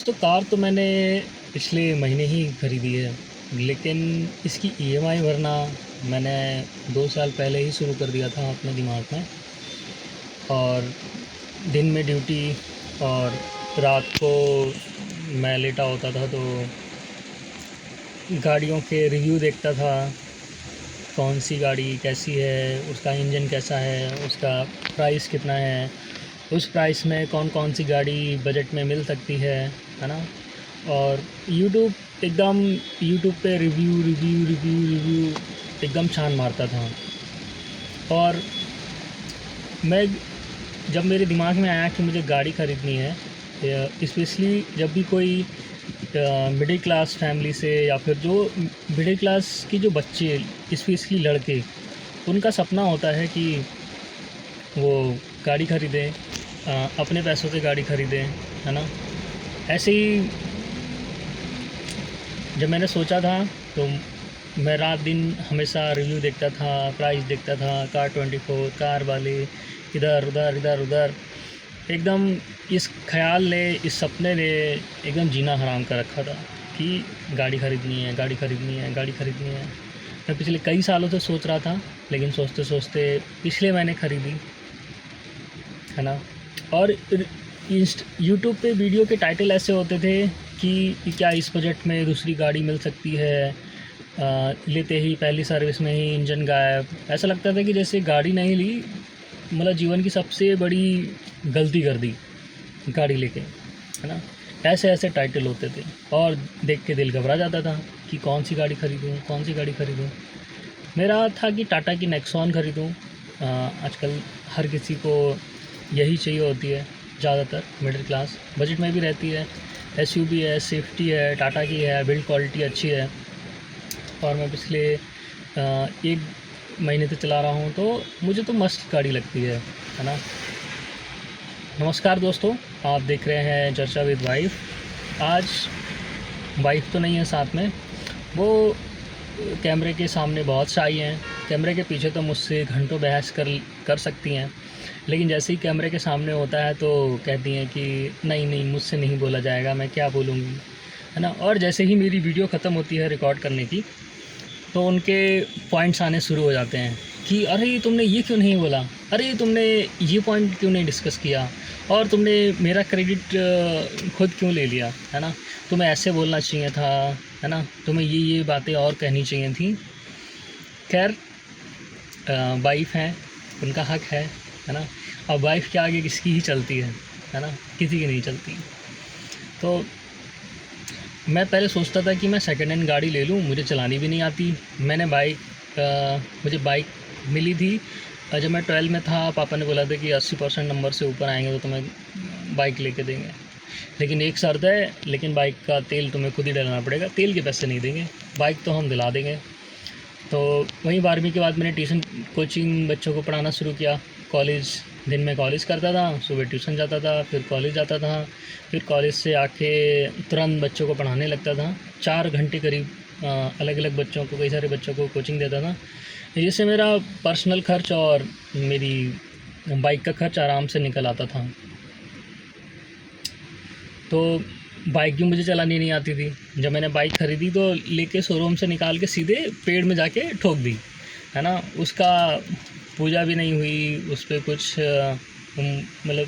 दोस्तों कार तो मैंने पिछले महीने ही ख़रीदी है, लेकिन इसकी ईएमआई भरना मैंने 2 साल पहले ही शुरू कर दिया था अपने दिमाग में। और दिन में ड्यूटी और रात को मैं लेटा होता था तो गाड़ियों के रिव्यू देखता था, कौन सी गाड़ी कैसी है, उसका इंजन कैसा है, उसका प्राइस कितना है, उस प्राइस में कौन कौन सी गाड़ी बजट में मिल सकती है ना। और यूट्यूब पे रिव्यू एकदम छान मारता था। और मैं जब मेरे दिमाग में आया कि मुझे गाड़ी ख़रीदनी है, स्पेशली जब भी कोई मिडिल क्लास फैमिली से या फिर जो मिडिल क्लास की जो बच्चे स्पेशली लड़के, उनका सपना होता है कि वो गाड़ी ख़रीदें, अपने पैसों से गाड़ी ख़रीदें, है ना। ऐसे ही जब मैंने सोचा था तो मैं रात दिन हमेशा रिव्यू देखता था, प्राइस देखता था, कार24, कार वाले, इधर उधर एकदम इस ख़्याल ने, इस सपने ने एकदम जीना हराम कर रखा था कि गाड़ी ख़रीदनी है। मैं पिछले कई सालों से सोच रहा था, लेकिन सोचते सोचते पिछले महीने ख़रीदी, है ना। और यूट्यूब पे वीडियो के टाइटल ऐसे होते थे कि क्या इस बजट में दूसरी गाड़ी मिल सकती है, लेते ही पहली सर्विस में ही इंजन गायब। ऐसा लगता था कि जैसे गाड़ी नहीं ली, मतलब जीवन की सबसे बड़ी गलती कर दी गाड़ी लेके, है ना। ऐसे टाइटल होते थे और देख के दिल घबरा जाता था कि कौन सी गाड़ी ख़रीदूँ। मेरा था कि टाटा की नेक्सॉन ख़रीदूँ। आजकल हर किसी को यही चाहिए होती है, ज़्यादातर मिडिल क्लास बजट में भी रहती है। एसयूवी है, सेफ्टी है, टाटा की है, बिल्ड क्वालिटी अच्छी है। और मैं पिछले 1 महीने से चला रहा हूँ तो मुझे तो मस्त गाड़ी लगती है ना। नमस्कार दोस्तों, आप देख रहे हैं चर्चा विद वाइफ। आज वाइफ तो नहीं है साथ में, वो कैमरे के सामने बहुत शाई हैं। कैमरे के पीछे तो मुझसे घंटों बहस कर सकती हैं, लेकिन जैसे ही कैमरे के सामने होता है तो कहती हैं कि नहीं मुझसे नहीं बोला जाएगा, मैं क्या बोलूँगी, है ना। और जैसे ही मेरी वीडियो ख़त्म होती है रिकॉर्ड करने की, तो उनके पॉइंट्स आने शुरू हो जाते हैं कि अरे तुमने ये क्यों नहीं बोला, अरे तुमने ये पॉइंट क्यों नहीं डिस्कस किया, और तुमने मेरा क्रेडिट खुद क्यों ले लिया, है ना। तुम्हें ऐसे बोलना चाहिए था, है ना, तुम्हें ये बातें और कहनी चाहिए थी। खैर, वाइफ हैं, उनका हक है ना। अब वाइफ के आगे किसकी ही चलती है ना, किसी की नहीं चलती। तो मैं पहले सोचता था कि मैं सेकेंड हैंड गाड़ी ले लूँ, मुझे चलानी भी नहीं आती। मुझे बाइक मिली थी जब मैं 12 में था। पापा ने बोला था कि 80% नंबर से ऊपर आएंगे तो तुम्हें बाइक लेके देंगे, लेकिन एक शर्त है, लेकिन बाइक का तेल तुम्हें खुद ही डलना पड़ेगा, तेल के पैसे नहीं देंगे, बाइक तो हम दिला देंगे। तो वहीं 12वीं के बाद मैंने ट्यूशन कोचिंग बच्चों को पढ़ाना शुरू किया। दिन में कॉलेज करता था, सुबह ट्यूशन जाता था, फिर कॉलेज जाता था, फिर कॉलेज से आके तुरंत बच्चों को पढ़ाने लगता था। 4 घंटे करीब अलग अलग बच्चों को, कई सारे बच्चों को कोचिंग देता था, जिससे मेरा पर्सनल खर्च और मेरी बाइक का खर्च आराम से निकल आता था। तो बाइक भी मुझे चलानी नहीं आती थी। जब मैंने बाइक ख़रीदी तो लेके शोरूम से निकाल के सीधे पेड़ में जाके ठोक दी, है ना। उसका पूजा भी नहीं हुई, उस पर कुछ मतलब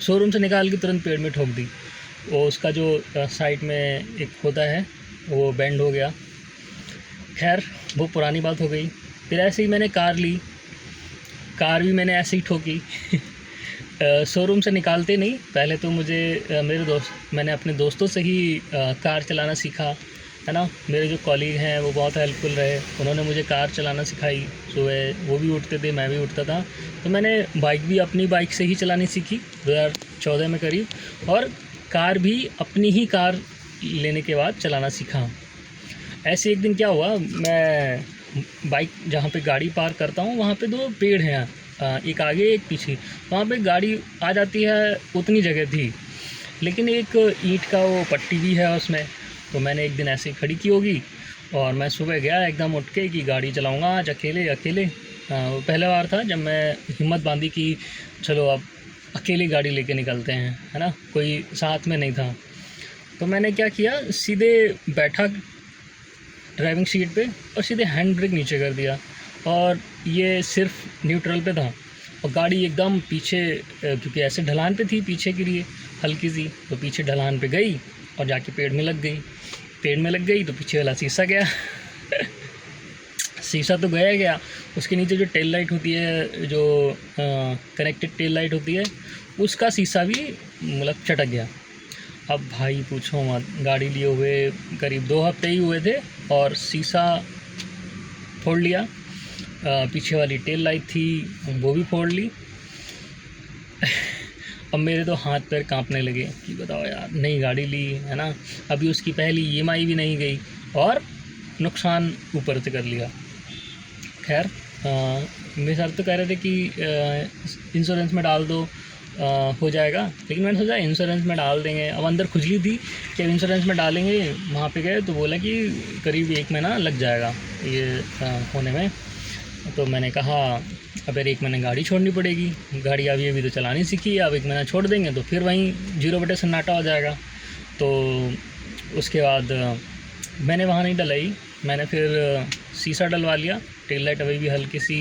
शोरूम से निकाल के तुरंत पेड़ में ठोक दी। वो उसका जो साइड में एक होता है वो बेंड हो गया। खैर, वो पुरानी बात हो गई। फिर ऐसे ही मैंने कार ली, कार भी मैंने ऐसे ही ठोकी। शोरूम से निकालते नहीं, पहले तो मैंने अपने दोस्तों से ही कार चलाना सीखा, है ना। मेरे जो कॉलीग हैं वो बहुत हेल्पफुल रहे, उन्होंने मुझे कार चलाना सिखाई। सुबह वो भी उठते थे, मैं भी उठता था, तो मैंने बाइक भी अपनी बाइक से ही चलानी सीखी 2014 में करीब, और कार भी अपनी ही कार लेने के बाद चलाना सीखा। ऐसे एक दिन क्या हुआ, मैं बाइक जहाँ पे गाड़ी पार्क करता हूँ वहाँ पे 2 पेड़ हैं, एक आगे एक पीछे। वहाँ पे गाड़ी आ जाती है, उतनी जगह थी, लेकिन एक ईंट का वो पट्टी भी है उसमें। तो मैंने एक दिन ऐसे ही खड़ी की होगी और मैं सुबह गया एकदम उठ के कि गाड़ी चलाऊँगा आज अकेले। वो पहला बार था जब मैं हिम्मत बांधी कि चलो अब अकेले गाड़ी लेके निकलते हैं, है ना, कोई साथ में नहीं था। तो मैंने क्या किया, सीधे बैठा ड्राइविंग सीट पे और सीधे हैंड ब्रेक नीचे कर दिया, और ये सिर्फ न्यूट्रल पे था और गाड़ी एकदम पीछे, क्योंकि ऐसे ढलान पे थी पीछे के लिए हल्की सी, तो पीछे ढलान पे गई और जाके पेड़ में लग गई। पेड़ में लग गई तो पीछे वाला शीशा गया शीशा तो गया, उसके नीचे जो टेल लाइट होती है, जो कनेक्टेड टेल लाइट होती है, उसका शीशा भी मतलब चटक गया। अब भाई पूछो मत, गाड़ी लिए हुए करीब 2 हफ्ते ही हुए थे और शीशा फोड़ लिया, पीछे वाली टेल लाइट थी वो भी फोड़ ली। अब मेरे तो हाथ पैर कांपने लगे कि बताओ यार, नई गाड़ी ली है ना, अभी उसकी पहली EMI भी नहीं गई और नुकसान ऊपर से कर लिया। खैर मेरे सर तो कह रहे थे कि इंश्योरेंस में डाल दो, हो जाएगा, लेकिन मैंने सोचा इंश्योरेंस में डाल देंगे। अब अंदर खुजली थी कि अब इंश्योरेंस में डालेंगे, वहाँ पे गए तो बोला कि करीब 1 महीना लग जाएगा ये होने में। तो मैंने कहा अब यार 1 महीना गाड़ी छोड़नी पड़ेगी, गाड़ी अभी तो चलानी सीखी है, अब 1 महीना छोड़ देंगे तो फिर वहीं 0 बटे सन्नाटा हो जाएगा। तो उसके बाद मैंने वहाँ नहीं डलाई, मैंने फिर शीशा डलवा लिया। टेल लाइट अभी भी हल्की सी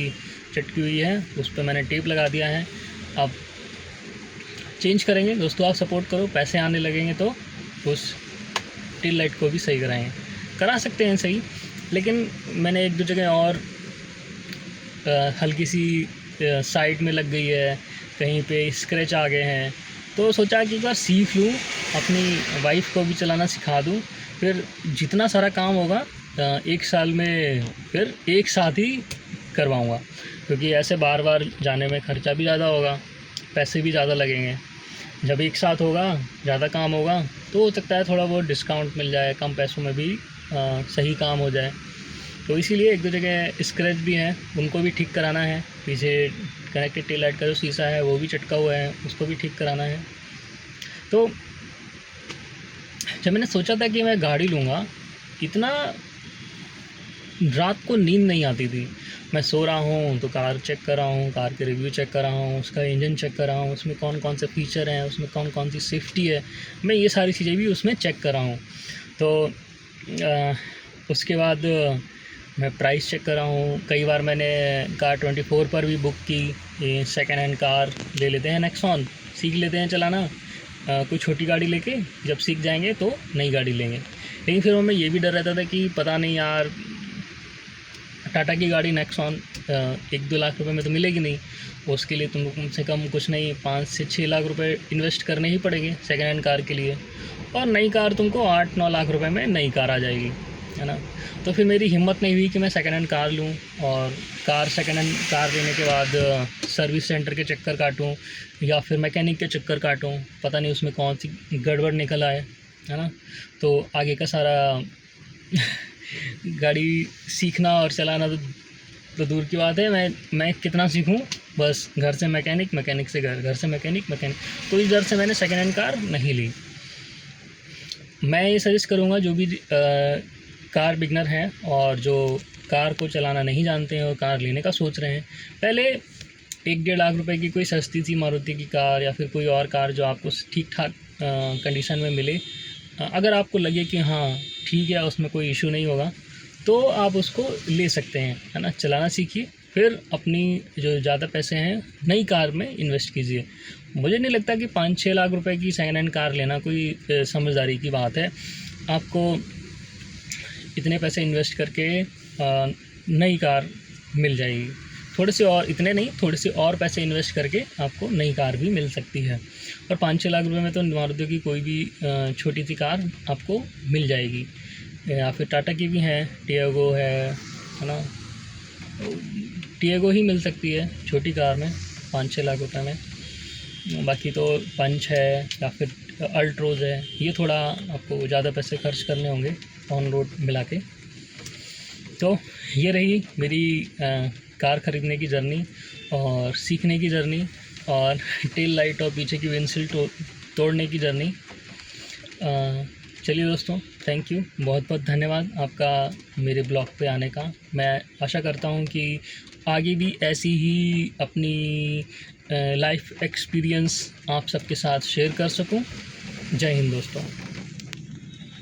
चटकी हुई है, उस पर मैंने टेप लगा दिया है। अब चेंज करेंगे दोस्तों, आप सपोर्ट करो, पैसे आने लगेंगे तो उस टेल लाइट को भी सही करा सकते हैं सही। लेकिन मैंने 1-2 जगह और हल्की सी साइड में लग गई है, कहीं पे स्क्रैच आ गए हैं, तो सोचा कि एक बार सीख लूँ, अपनी वाइफ को भी चलाना सिखा दूँ, फिर जितना सारा काम होगा 1 साल में फिर एक साथ ही करवाऊँगा, क्योंकि ऐसे बार बार जाने में ख़र्चा भी ज़्यादा होगा, पैसे भी ज़्यादा लगेंगे। जब एक साथ होगा, ज़्यादा काम होगा, तो हो सकता है थोड़ा बहुत डिस्काउंट मिल जाए, कम पैसों में भी सही काम हो जाए। तो इसीलिए 1-2 जगह स्क्रैच भी हैं, उनको भी ठीक कराना है। पीछे कनेक्टेड टेल लाइट का जो शीशा है वो भी चटका हुआ है, उसको भी ठीक कराना है। तो जब मैंने सोचा था कि मैं गाड़ी लूँगा, इतना रात को नींद नहीं आती थी। मैं सो रहा हूँ तो कार चेक कर रहा हूँ, कार के रिव्यू चेक कर रहा हूँ, उसका इंजन चेक कर रहा हूँ, उसमें कौन कौन से फ़ीचर हैं, उसमें कौन कौन सी सेफ्टी है, मैं ये सारी चीज़ें भी उसमें चेक कर रहा हूँ। तो उसके बाद मैं प्राइस चेक कर रहा हूँ। कई बार मैंने कार 24 पर भी बुक की, ये सेकेंड हैंड कार ले लेते हैं नेक्सॉन, सीख लेते हैं चलाना, कोई छोटी गाड़ी लेके जब सीख जाएंगे तो नई गाड़ी लेंगे। लेकिन फिर हमें ये भी डर रहता था कि पता नहीं यार, टाटा की गाड़ी नेक्सॉन 1-2 लाख रुपए में तो मिलेगी नहीं, उसके लिए तुमको कम से कम कुछ नहीं 5 से 6 लाख रुपए इन्वेस्ट करने ही पड़ेंगे सेकेंड हैंड कार के लिए, और नई कार तुमको 8-9 लाख रुपए में नई कार आ जाएगी, है ना। तो फिर मेरी हिम्मत नहीं हुई कि मैं सेकेंड हैंड कार लूँ, और सेकेंड हैंड कार लेने के बाद सर्विस सेंटर के चक्कर काटूँ या फिर मैकेनिक के चक्कर काटूँ, पता नहीं उसमें कौन सी गड़बड़ निकल आए, है ना। तो आगे का सारा गाड़ी सीखना और चलाना तो दूर की बात है, मैं कितना सीखूं, बस घर से मैकेनिक, मैकेनिक से घर से मैकेनिक। तो इस डर से मैंने सेकेंड हैंड कार नहीं ली। मैं ये सजेस्ट करूँगा जो भी कार बिगनर हैं और जो कार को चलाना नहीं जानते हैं और कार लेने का सोच रहे हैं, पहले 1-1.5 लाख रुपए की कोई सस्ती सी मारुति की कार या फिर कोई और कार जो आपको ठीक ठाक कंडीशन में मिले, अगर आपको लगे कि हाँ ठीक है, उसमें कोई इशू नहीं होगा, तो आप उसको ले सकते हैं, है ना। चलाना सीखिए, फिर अपनी जो ज़्यादा पैसे हैं नई कार में इन्वेस्ट कीजिए। मुझे नहीं लगता कि 5-6 लाख रुपए की सेकेंड हैंड कार लेना कोई समझदारी की बात है। आपको इतने पैसे इन्वेस्ट करके नई कार मिल जाएगी, थोड़े से और, इतने नहीं, थोड़े से और पैसे इन्वेस्ट करके आपको नई कार भी मिल सकती है। और 5-6 लाख रुपए में तो मारुति की कोई भी छोटी सी कार आपको मिल जाएगी, या फिर टाटा की भी है, टियागो है ना, टियागो ही मिल सकती है छोटी कार में 5-6 लाख रुपए में। बाकी तो पंच है या फिर अल्ट्रोज़ है, ये थोड़ा आपको ज़्यादा पैसे खर्च करने होंगे ऑन रोड मिला के। तो ये रही मेरी कार ख़रीदने की जर्नी और सीखने की जर्नी और टेल लाइट और पीछे की विंडशील्ड तोड़ने की जर्नी। चलिए दोस्तों, थैंक यू, बहुत बहुत धन्यवाद आपका मेरे ब्लॉग पे आने का। मैं आशा करता हूँ कि आगे भी ऐसी ही अपनी लाइफ एक्सपीरियंस आप सबके साथ शेयर कर सकूँ। जय हिंद दोस्तों।